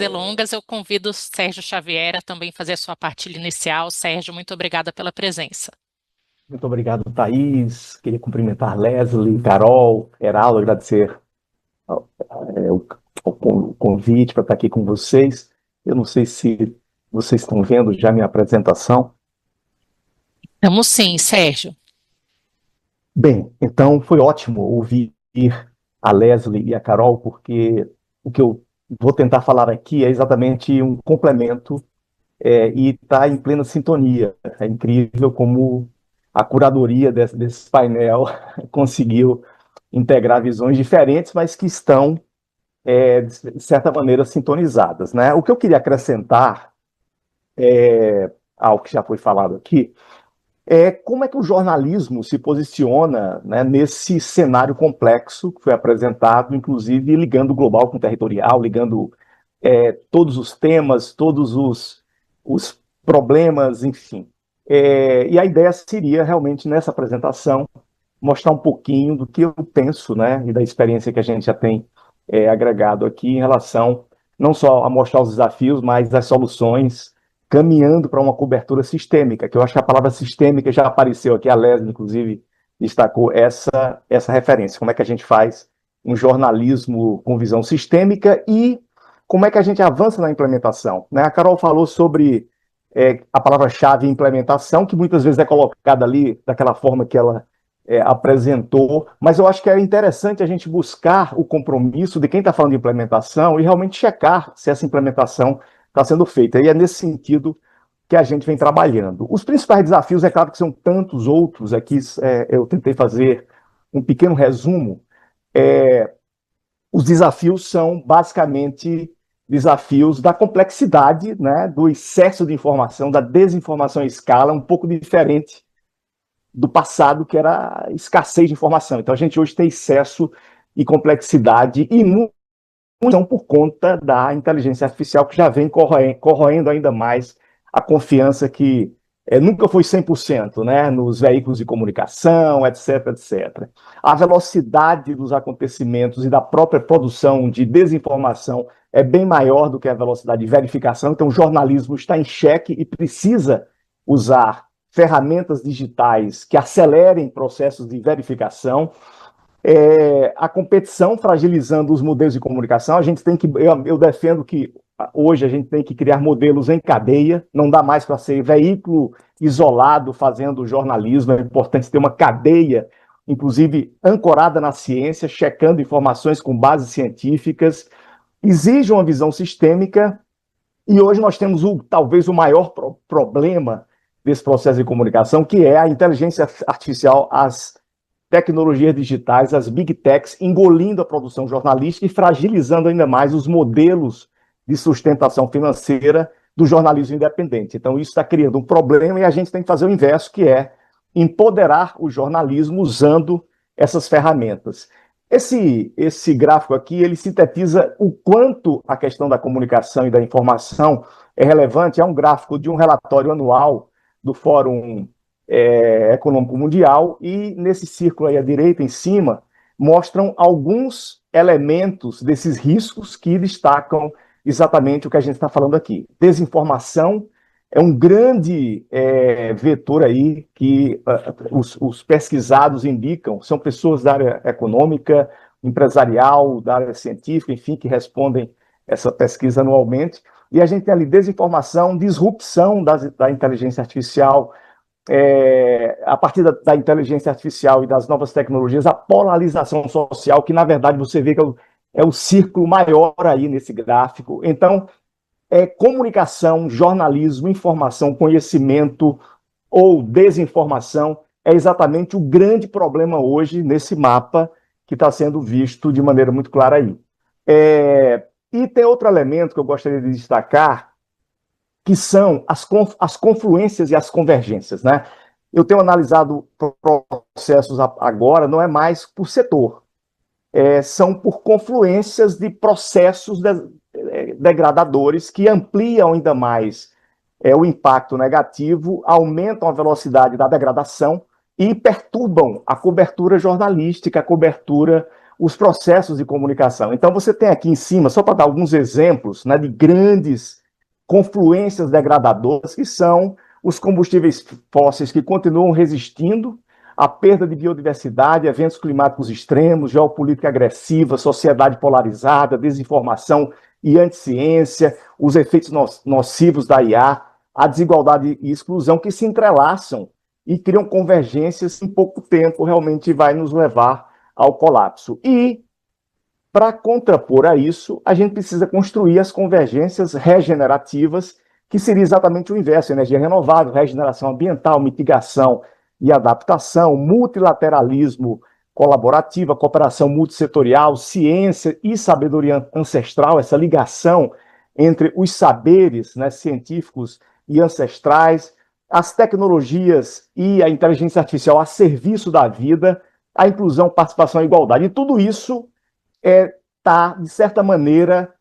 delongas, eu convido o Sérgio Xavier a também fazer a sua partilha inicial. Sérgio, muito obrigada pela presença. Muito obrigado, Thaís. Queria cumprimentar Leslie, Carol, Heraldo, agradecer é, o, o convite para estar aqui com vocês. Eu não sei se vocês estão vendo já minha apresentação. Estamos sim, Sérgio. Bem, então foi ótimo ouvir a Leslie e a Carol, porque o que eu vou tentar falar aqui é exatamente um complemento e está em plena sintonia. É incrível como a curadoria desse painel conseguiu integrar visões diferentes, mas que estão, de certa maneira, sintonizadas, né? O que eu queria acrescentar ao que já foi falado aqui é como é que o jornalismo se posiciona, né, nesse cenário complexo que foi apresentado, inclusive ligando o global com o territorial, ligando todos os temas, todos os problemas, enfim. E a ideia seria realmente nessa apresentação mostrar um pouquinho do que eu penso, né, e da experiência que a gente já tem agregado aqui em relação não só a mostrar os desafios, mas as soluções, caminhando para uma cobertura sistêmica, que eu acho que a palavra sistêmica já apareceu aqui, a Leslie, inclusive, destacou essa referência. Como é que a gente faz um jornalismo com visão sistêmica e como é que a gente avança na implementação, né? A Carol falou sobre a palavra-chave implementação, que muitas vezes é colocada ali daquela forma que ela apresentou, mas eu acho que é interessante a gente buscar o compromisso de quem está falando de implementação e realmente checar se essa implementação está sendo feita. E é nesse sentido que a gente vem trabalhando. Os principais desafios, é claro que são tantos outros, aqui eu tentei fazer um pequeno resumo. Os desafios são basicamente desafios da complexidade, né, do excesso de informação, da desinformação em escala, um pouco diferente do passado, que era a escassez de informação. Então, a gente hoje tem excesso e complexidade, e muito por conta da inteligência artificial, que já vem corroendo ainda mais a confiança que nunca foi 100%, né, nos veículos de comunicação, etc, etc. A velocidade dos acontecimentos e da própria produção de desinformação é bem maior do que a velocidade de verificação, então o jornalismo está em xeque e precisa usar ferramentas digitais que acelerem processos de verificação. A competição fragilizando os modelos de comunicação. A gente tem que, eu defendo que hoje a gente tem que criar modelos em cadeia, não dá mais para ser veículo isolado fazendo jornalismo, é importante ter uma cadeia, inclusive ancorada na ciência, checando informações com bases científicas, exige uma visão sistêmica, e hoje nós temos talvez o maior problema desse processo de comunicação, que é a inteligência artificial, as tecnologias digitais, as big techs, engolindo a produção jornalística e fragilizando ainda mais os modelos de sustentação financeira do jornalismo independente. Então, isso está criando um problema e a gente tem que fazer o inverso, que é empoderar o jornalismo usando essas ferramentas. Esse gráfico aqui, ele sintetiza o quanto a questão da comunicação e da informação é relevante. É um gráfico de um relatório anual do Fórum Econômico Mundial, e nesse círculo aí à direita, em cima, mostram alguns elementos desses riscos que destacam exatamente o que a gente está falando aqui. Desinformação é um grande vetor aí que os pesquisados indicam, são pessoas da área econômica, empresarial, da área científica, enfim, que respondem essa pesquisa anualmente, e a gente tem ali desinformação, disrupção da inteligência artificial, a partir da inteligência artificial e das novas tecnologias, a polarização social, que na verdade você vê que é o círculo maior aí nesse gráfico. Então, comunicação, jornalismo, informação, conhecimento ou desinformação é exatamente o grande problema hoje nesse mapa que está sendo visto de maneira muito clara aí. E tem outro elemento que eu gostaria de destacar, que são as confluências e as convergências, né? Eu tenho analisado processos agora, não é mais por setor, são por confluências de processos degradadores que ampliam ainda mais o impacto negativo, aumentam a velocidade da degradação e perturbam a cobertura jornalística, a cobertura os processos de comunicação. Então, você tem aqui em cima, só para dar alguns exemplos, né, de grandes confluências degradadoras, que são os combustíveis fósseis que continuam resistindo à perda de biodiversidade, eventos climáticos extremos, geopolítica agressiva, sociedade polarizada, desinformação e anticiência, os efeitos nocivos da IA, a desigualdade e exclusão que se entrelaçam e criam convergências em pouco tempo, realmente vai nos levar ao colapso. E, para contrapor a isso, a gente precisa construir as convergências regenerativas, que seria exatamente o inverso: energia renovável, regeneração ambiental, mitigação e adaptação, multilateralismo colaborativa, cooperação multissetorial, ciência e sabedoria ancestral, essa ligação entre os saberes, né, científicos e ancestrais, as tecnologias e a inteligência artificial a serviço da vida, a inclusão, participação e igualdade. E tudo isso está, de certa maneira,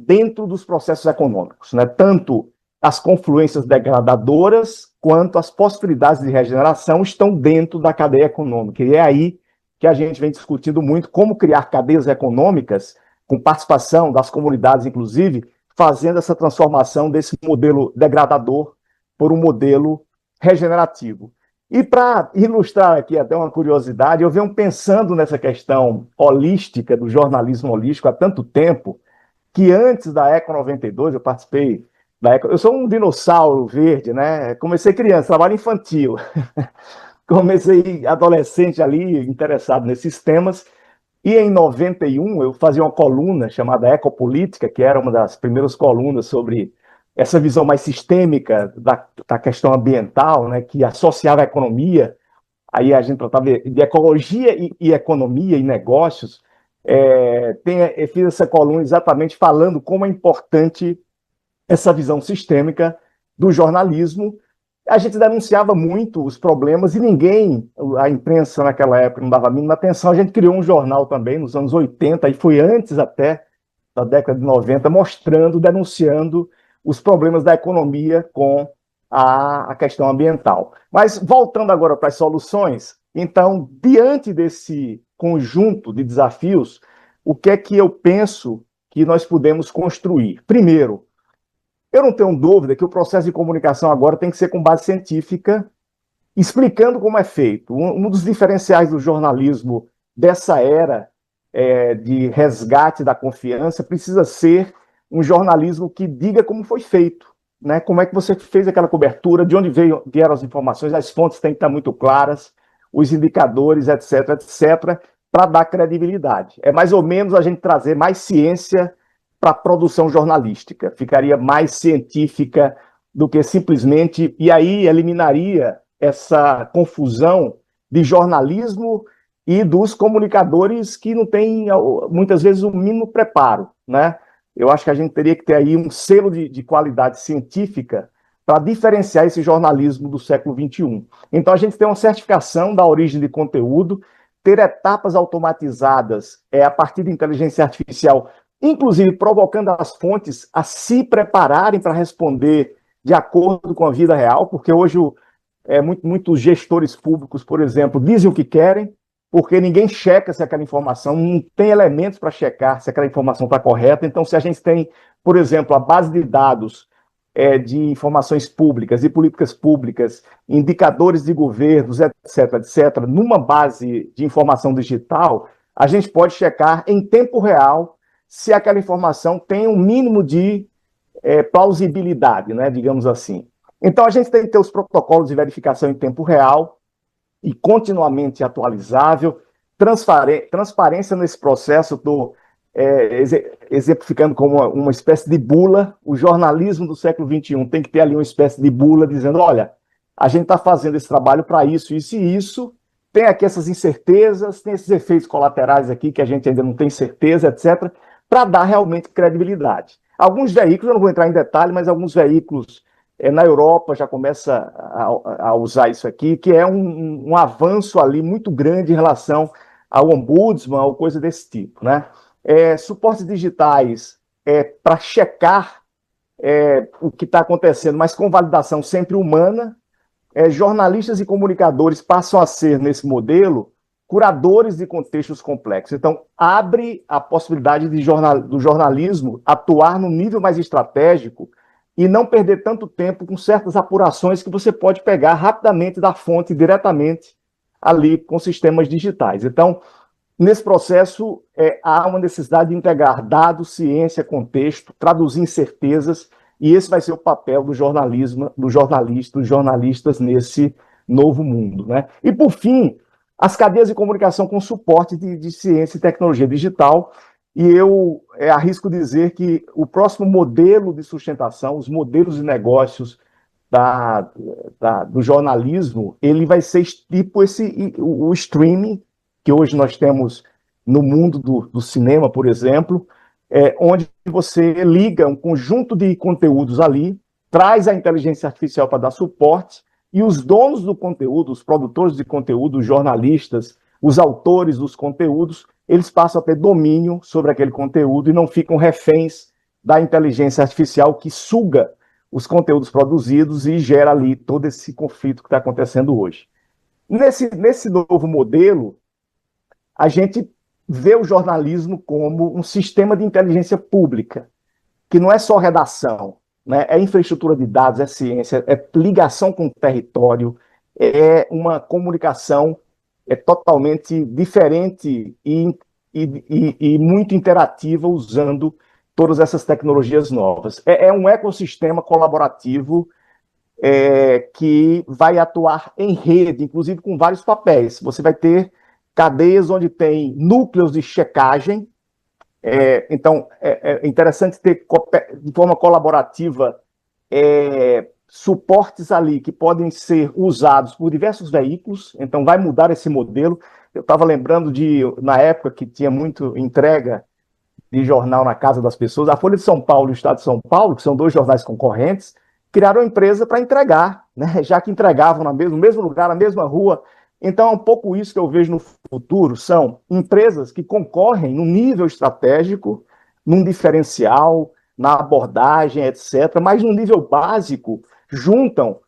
dentro dos processos econômicos, né? Tanto as confluências degradadoras quanto as possibilidades de regeneração estão dentro da cadeia econômica. E é aí que a gente vem discutindo muito como criar cadeias econômicas com participação das comunidades, inclusive, fazendo essa transformação desse modelo degradador por um modelo regenerativo. E para ilustrar aqui até uma curiosidade, eu venho pensando nessa questão holística, do jornalismo holístico, há tanto tempo, que antes da Eco 92, eu participei da Eco... Eu sou um dinossauro verde, né? Comecei criança, trabalho infantil. Comecei adolescente ali, interessado nesses temas, e em 91 eu fazia uma coluna chamada Ecopolítica, que era uma das primeiras colunas sobre essa visão mais sistêmica da questão ambiental, né, que associava a economia. Aí a gente tratava de ecologia e economia e negócios. Eu fiz essa coluna exatamente falando como é importante essa visão sistêmica do jornalismo. A gente denunciava muito os problemas e ninguém, a imprensa naquela época não dava a mínima atenção. A gente criou um jornal também nos anos 80, e foi antes até da década de 90, mostrando, denunciando os problemas da economia com a questão ambiental. Mas voltando agora para as soluções, então, diante desse conjunto de desafios, o que é que eu penso que nós podemos construir? Primeiro, eu não tenho dúvida que o processo de comunicação agora tem que ser com base científica, explicando como é feito. Um dos diferenciais do jornalismo dessa era de resgate da confiança precisa ser um jornalismo que diga como foi feito, né? Como é que você fez aquela cobertura, de onde vieram as informações, as fontes têm que estar muito claras, os indicadores, etc., etc., para dar credibilidade. É mais ou menos a gente trazer mais ciência para a produção jornalística, ficaria mais científica do que simplesmente, e aí eliminaria essa confusão de jornalismo e dos comunicadores que não têm, muitas vezes, o mínimo preparo, né? Eu acho que a gente teria que ter aí um selo de qualidade científica para diferenciar esse jornalismo do século XXI. Então, a gente tem uma certificação da origem de conteúdo, ter etapas automatizadas a partir de inteligência artificial, inclusive provocando as fontes a se prepararem para responder de acordo com a vida real, porque hoje muitos gestores públicos, por exemplo, dizem o que querem, porque ninguém checa se aquela informação, não tem elementos para checar se aquela informação está correta. Então, se a gente tem, por exemplo, a base de dados de informações públicas e políticas públicas, indicadores de governos, etc., etc., numa base de informação digital, a gente pode checar em tempo real se aquela informação tem um mínimo de plausibilidade, né, digamos assim. Então, a gente tem que ter os protocolos de verificação em tempo real e continuamente atualizável, transparência nesse processo. Estou exemplificando como uma espécie de bula. O jornalismo do século XXI tem que ter ali uma espécie de bula dizendo, olha, a gente está fazendo esse trabalho para isso, isso e isso, tem aqui essas incertezas, tem esses efeitos colaterais aqui que a gente ainda não tem certeza, etc., para dar realmente credibilidade. Alguns veículos, eu não vou entrar em detalhe, mas alguns veículos na Europa já começa a usar isso aqui, que é um avanço ali muito grande em relação ao ombudsman ou coisa desse tipo, né? Suportes digitais para checar o que está acontecendo, mas com validação sempre humana. Jornalistas e comunicadores passam a ser, nesse modelo, curadores de contextos complexos. Então, abre a possibilidade do jornalismo atuar no nível mais estratégico e não perder tanto tempo com certas apurações que você pode pegar rapidamente da fonte, diretamente ali com sistemas digitais. Então, nesse processo, há uma necessidade de integrar dados, ciência, contexto, traduzir incertezas, e esse vai ser o papel do jornalismo, do jornalista, dos jornalistas nesse novo mundo, né? E, por fim, as cadeias de comunicação com suporte de ciência e tecnologia digital, e eu arrisco dizer que o próximo modelo de sustentação, os modelos de negócios do jornalismo, ele vai ser tipo o streaming, que hoje nós temos no mundo do cinema, por exemplo, onde você liga um conjunto de conteúdos ali, traz a inteligência artificial para dar suporte, e os donos do conteúdo, os produtores de conteúdo, os jornalistas, os autores dos conteúdos, eles passam a ter domínio sobre aquele conteúdo e não ficam reféns da inteligência artificial que suga os conteúdos produzidos e gera ali todo esse conflito que está acontecendo hoje. Nesse novo modelo, a gente vê o jornalismo como um sistema de inteligência pública, que não é só redação, né? É infraestrutura de dados, é ciência, é ligação com o território, é uma comunicação totalmente diferente e muito interativa usando todas essas tecnologias novas. É um ecossistema colaborativo que vai atuar em rede, inclusive com vários papéis. Você vai ter cadeias onde tem núcleos de checagem. Então, é interessante ter, de forma colaborativa, suportes ali que podem ser usados por diversos veículos. Então, vai mudar esse modelo. Eu estava lembrando na época que tinha muito entrega de jornal na casa das pessoas, a Folha de São Paulo e o Estado de São Paulo, que são dois jornais concorrentes, criaram uma empresa para entregar, né? Já que entregavam no mesmo lugar, na mesma rua. Então, é um pouco isso que eu vejo no futuro, são empresas que concorrem no nível estratégico, num diferencial, na abordagem, etc., mas no nível básico, juntam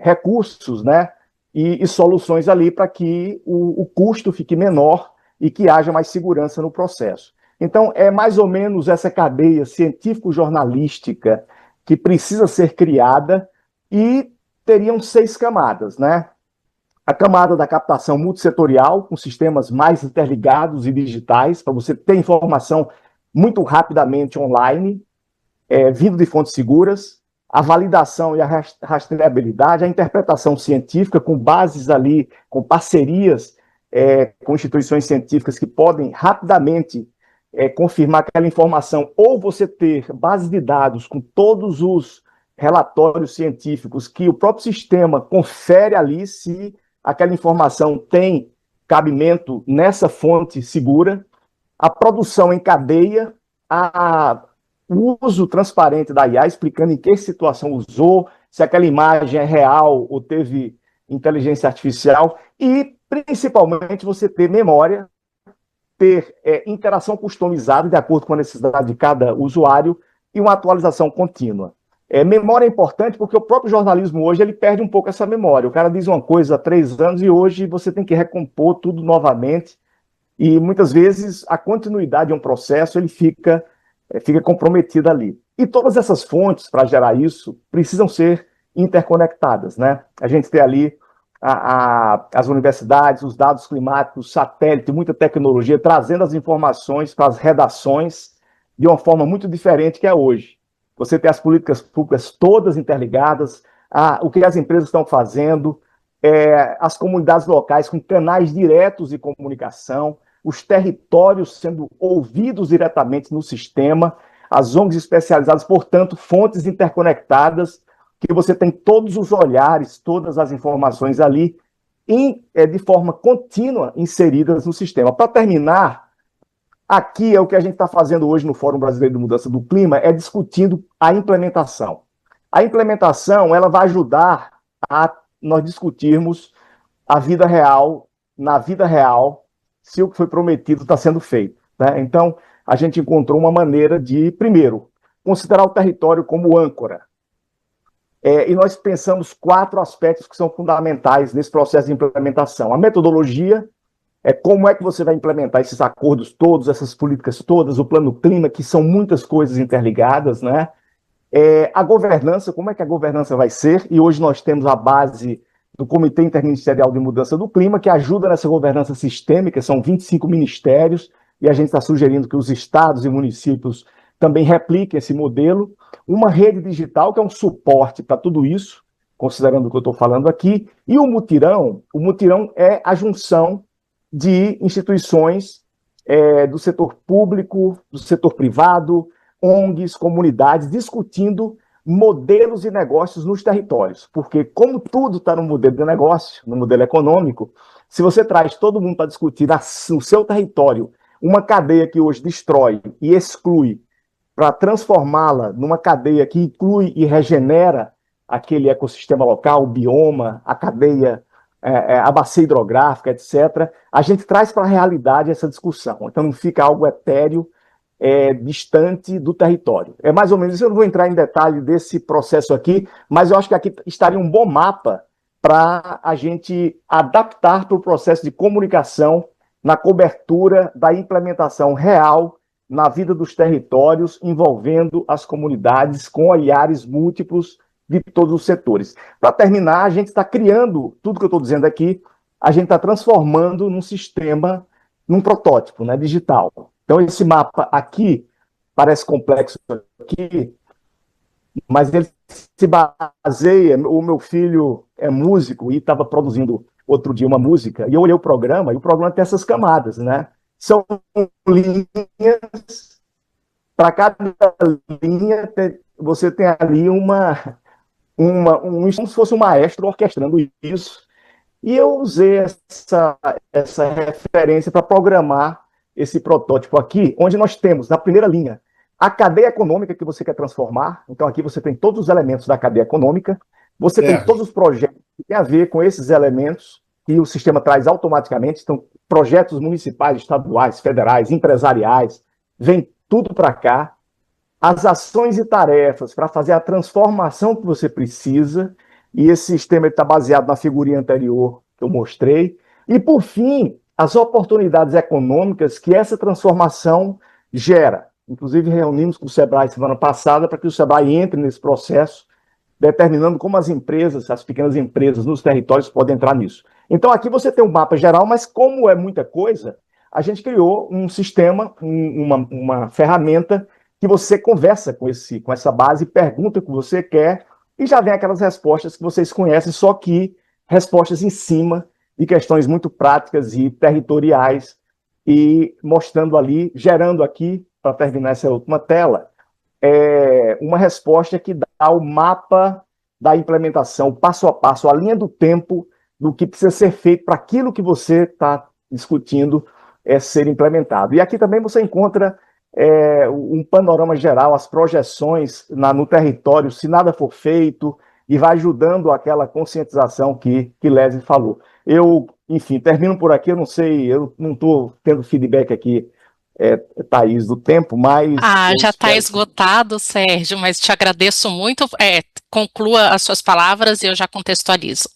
recursos, né, e soluções ali para que o custo fique menor e que haja mais segurança no processo. Então, é mais ou menos essa cadeia científico-jornalística que precisa ser criada e teriam 6 camadas, né? A camada da captação multissetorial, com sistemas mais interligados e digitais, para você ter informação muito rapidamente online, vindo de fontes seguras, a validação e a rastreabilidade, a interpretação científica com bases ali, com parcerias com instituições científicas que podem rapidamente confirmar aquela informação, ou você ter bases de dados com todos os relatórios científicos que o próprio sistema confere ali se aquela informação tem cabimento nessa fonte segura, a produção em cadeia, o uso transparente da IA, explicando em que situação usou, se aquela imagem é real ou teve inteligência artificial, e principalmente você ter memória, ter interação customizada de acordo com a necessidade de cada usuário e uma atualização contínua. Memória é importante porque o próprio jornalismo hoje ele perde um pouco essa memória. O cara diz uma coisa há 3 anos e hoje você tem que recompor tudo novamente e muitas vezes a continuidade de um processo ele fica comprometida ali. E todas essas fontes para gerar isso precisam ser interconectadas, né? A gente tem ali as universidades, os dados climáticos, satélite, muita tecnologia, trazendo as informações para as redações de uma forma muito diferente que é hoje. Você tem as políticas públicas todas interligadas, o que as empresas estão fazendo, as comunidades locais com canais diretos de comunicação, os territórios sendo ouvidos diretamente no sistema, as ONGs especializadas, portanto, fontes interconectadas, que você tem todos os olhares, todas as informações ali, de forma contínua inseridas no sistema. Para terminar, aqui é o que a gente está fazendo hoje no Fórum Brasileiro de Mudança do Clima, discutindo a implementação. A implementação ela vai ajudar a nós discutirmos a vida real, na vida real, se o que foi prometido está sendo feito, né? Então, a gente encontrou uma maneira de, primeiro, considerar o território como âncora. E nós pensamos 4 aspectos que são fundamentais nesse processo de implementação. A metodologia, como é que você vai implementar esses acordos todos, essas políticas todas, o plano clima, que são muitas coisas interligadas, né? A governança, como é que a governança vai ser? E hoje nós temos a base do Comitê Interministerial de Mudança do Clima, que ajuda nessa governança sistêmica, são 25 ministérios, e a gente está sugerindo que os estados e municípios também repliquem esse modelo. Uma rede digital, que é um suporte para tudo isso, considerando o que eu estou falando aqui, e o mutirão é a junção de instituições do setor público, do setor privado, ONGs, comunidades, discutindo modelos de negócios nos territórios. Porque, como tudo está no modelo de negócio, no modelo econômico, se você traz todo mundo para discutir no seu território uma cadeia que hoje destrói e exclui, para transformá-la numa cadeia que inclui e regenera aquele ecossistema local, o bioma, a cadeia, a bacia hidrográfica, etc., a gente traz para a realidade essa discussão. Então não fica algo etéreo, distante do território. É mais ou menos isso. Eu não vou entrar em detalhe desse processo aqui, mas eu acho que aqui estaria um bom mapa para a gente adaptar para o processo de comunicação na cobertura da implementação real na vida dos territórios, envolvendo as comunidades com olhares múltiplos de todos os setores. Para terminar, a gente está criando, tudo que eu estou dizendo aqui, a gente está transformando num sistema, num protótipo, né, digital. Então, esse mapa aqui parece complexo aqui, mas ele se baseia. O meu filho é músico e estava produzindo outro dia uma música, e eu olhei o programa, e o programa tem essas camadas, né? São linhas, para cada linha você tem ali como se fosse um maestro orquestrando isso, e eu usei essa referência para programar esse protótipo aqui, onde nós temos, na primeira linha, a cadeia econômica que você quer transformar. Então, aqui você tem todos os elementos da cadeia econômica, você tem todos os projetos que têm a ver com esses elementos, que o sistema traz automaticamente. Então, projetos municipais, estaduais, federais, empresariais, vem tudo para cá. As ações e tarefas para fazer a transformação que você precisa, e esse sistema está baseado na figurinha anterior que eu mostrei. E, por fim, as oportunidades econômicas que essa transformação gera. Inclusive, reunimos com o Sebrae semana passada para que o Sebrae entre nesse processo, determinando como as empresas, as pequenas empresas nos territórios podem entrar nisso. Então, aqui você tem um mapa geral, mas como é muita coisa, a gente criou um sistema, uma ferramenta que você conversa com essa base, pergunta o que você quer, e já vem aquelas respostas que vocês conhecem, só que respostas em cima de questões muito práticas e territoriais, e mostrando ali, gerando aqui, para terminar essa última tela, uma resposta que dá o mapa da implementação, o passo a passo, a linha do tempo do que precisa ser feito para aquilo que você está discutindo ser implementado. E aqui também você encontra um panorama geral, as projeções no território, se nada for feito, e vai ajudando aquela conscientização que Leslie falou. Eu, enfim, termino por aqui. Eu não sei, eu não estou tendo feedback aqui, Thaís, do tempo, mas... Já está esgotado, Sérgio, mas te agradeço muito. Conclua as suas palavras e eu já contextualizo.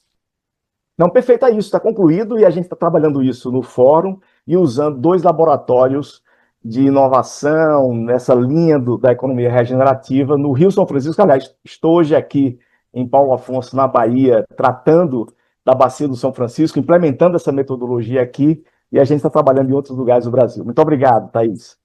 Não, perfeito, é isso, está concluído, e a gente está trabalhando isso no fórum e usando 2 laboratórios de inovação nessa linha da economia regenerativa no Rio São Francisco. Aliás, estou hoje aqui em Paulo Afonso, na Bahia, tratando da bacia do São Francisco, implementando essa metodologia aqui, e a gente está trabalhando em outros lugares do Brasil. Muito obrigado, Thaís.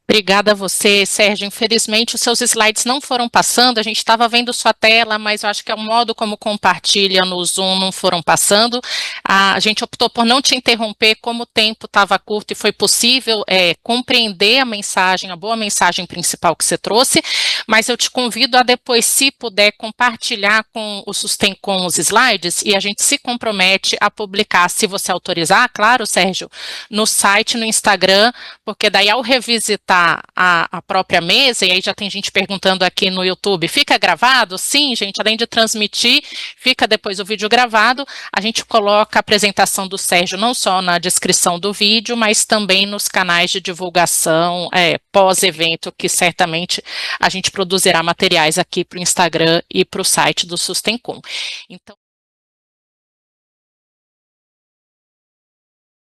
Obrigada a você, Sérgio. Infelizmente, os seus slides não foram passando, a gente estava vendo sua tela, mas eu acho que é o modo como compartilha no Zoom não foram passando. A gente optou por não te interromper, como o tempo estava curto e foi possível compreender a mensagem, a boa mensagem principal que você trouxe, mas eu te convido a depois, se puder, compartilhar com o Sustem com os slides, e a gente se compromete a publicar, se você autorizar, claro, Sérgio, no site, no Instagram, porque daí ao revisitar a própria mesa, e aí já tem gente perguntando aqui no YouTube, fica gravado? Sim, gente, além de transmitir, fica depois o vídeo gravado, a gente coloca a apresentação do Sérgio não só na descrição do vídeo, mas também nos canais de divulgação pós-evento, que certamente a gente produzirá materiais aqui para o Instagram e para o site do Sustencom. Então,